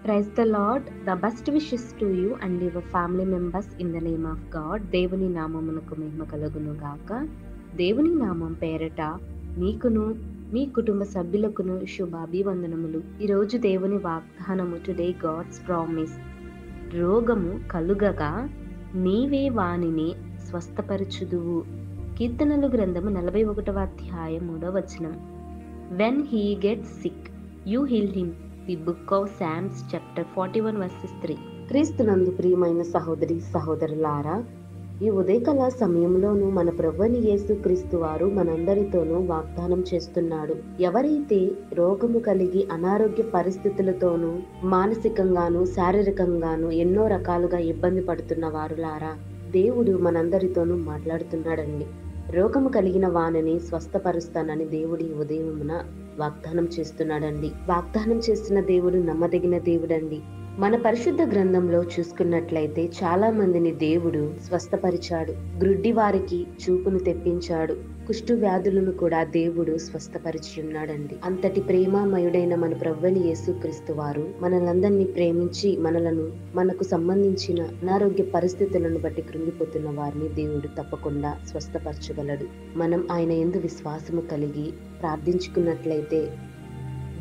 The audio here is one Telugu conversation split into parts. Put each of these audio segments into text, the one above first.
Praise the Lord. The best wishes to you and your family members in the name of God. దేవుని నామమునకు మహిమ కలుగును గాక. దేవుని నామం పేరట నీకును మీ కుటుంబ సభ్యులకును శుభాభివందనములు. ఈరోజు దేవుని వాగ్దానము, టుడే గాడ్స్ ప్రామిస్. రోగము కలుగగా నీవే వానిని స్వస్థపరచుదువు. కీర్తనలు గ్రంథము 41వ అధ్యాయం 3వ వచనం. When he gets sick you heal him. The book of Psalms chapter 41 verses 3. క్రీస్తునందు ప్రియమైన సహోదరి సహోదరులారా, ఈ ఉదయకాల సమయంలోనూ మన ప్రభువైన యేసు క్రీస్తు వారు మనందరితోనూ వాగ్దానం చేస్తున్నాడు. ఎవరైతే రోగము కలిగి అనారోగ్య పరిస్థితులతోనూ మానసికంగాను శారీరకంగాను ఎన్నో రకాలుగా ఇబ్బంది పడుతున్న వారులారా, దేవుడు మనందరితోనూ మాట్లాడుతున్నాడండి. రోగము కలిగిన వానిని స్వస్థపరుస్తానని దేవుడి ఉదయమున వాగ్దానం చేస్తున్నాడండి. వాగ్దానం చేస్తున్న దేవుడు నమ్మదగిన దేవుడండి. మన పరిశుద్ధ గ్రంథంలో చూసుకున్నట్లయితే చాలా మందిని దేవుడు స్వస్థపరిచాడు. గ్రుడ్డి వారికి చూపును తెప్పించాడు. కుష్టు వ్యాధులను కూడా దేవుడు స్వస్థపరిచి ఉన్నాడండి. అంతటి ప్రేమామయుడైన మన ప్రభువైన యేసుక్రీస్తు వారు మనలందరినీ ప్రేమించి మనకు సంబంధించిన అనారోగ్య పరిస్థితులను బట్టి కృంగిపోతున్న వారిని దేవుడు తప్పకుండా స్వస్థపరచగలడు. మనం ఆయన యందు విశ్వాసము కలిగి ప్రార్థించుకున్నట్లయితే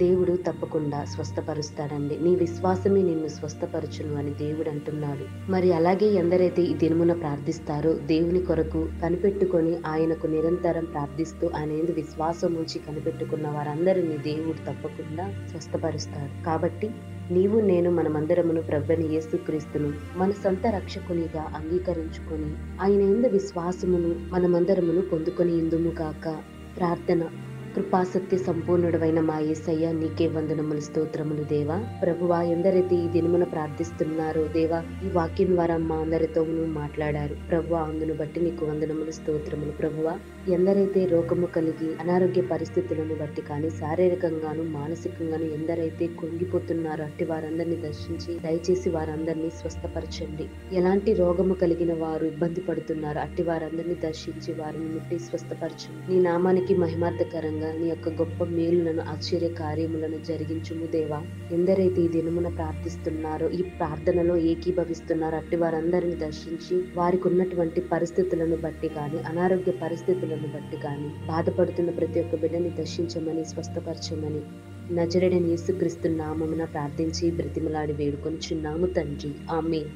దేవుడు తప్పకుండా స్వస్థపరుస్తాడండి. నీ విశ్వాసమే నిన్ను స్వస్థపరచును అని దేవుడు అంటున్నాడు. మరి అలాగే ఎందరైతే ఈ దినమున ప్రార్థిస్తారో, దేవుని కొరకు కనిపెట్టుకొని ఆయనకు నిరంతరం ప్రార్థిస్తూ ఆయన యందు విశ్వాసం ఉంచి కనిపెట్టుకున్న వారందరినీ దేవుడు తప్పకుండా స్వస్థపరుస్తాడు. కాబట్టి నీవు నేను మనమందరమును ప్రభువైన యేసుక్రీస్తును మన సొంత రక్షకునిగా అంగీకరించుకొని ఆయన యందు విశ్వాసమును మనమందరమును పొందుకొని ఇందుము కాక. ప్రార్థన. కృపాసక్తి సంపూర్ణుడైన మా యేసయ్య, నీకే వందనములు, స్తోత్రములు దేవా. ప్రభువా, ఎందరైతే ఈ దినమున ప్రార్థిస్తున్నారో దేవా, ఈ వాక్యం ద్వారా మా అందరితో మాట్లాడారు ప్రభువా, అందును బట్టి నీకు వందనములు, స్తోత్రములు. ప్రభువా, ఎందరైతే రోగము కలిగి అనారోగ్య పరిస్థితులను బట్టి కానీ శారీరకంగాను మానసికంగాను ఎందరైతే కుంగిపోతున్నారో అట్టి వారందరినీ దర్శించి దయచేసి వారందరినీ స్వస్థపరచండి. ఎలాంటి రోగము కలిగిన వారు ఇబ్బంది పడుతున్నారో అట్టి వారందరినీ దర్శించి వారిని ముట్టి స్వస్థపరచండి. నీ నామానికి మహిమార్థకరంగా నీ యొక్క గొప్ప మేలులను ఆశ్చర్య కార్యములను జరిగించుము దేవా. ఎందరైతే ఈ దినమున ప్రార్థిస్తున్నారో, ఈ ప్రార్థనలో ఏకీభవిస్తున్నారో అట్టి వారందరిని దర్శించి వారికి ఉన్నటువంటి పరిస్థితులను బట్టి కానీ అనారోగ్య పరిస్థితులను బట్టి కానీ బాధపడుతున్న ప్రతి ఒక్క బిడ్డని దర్శించమని స్వస్థపరచమని నజరేయుడైన యేసుక్రీస్తు నామమున ప్రార్థించి బ్రతిమలాడి వేడుకొనుచున్నాము తండ్రి. ఆమేన్.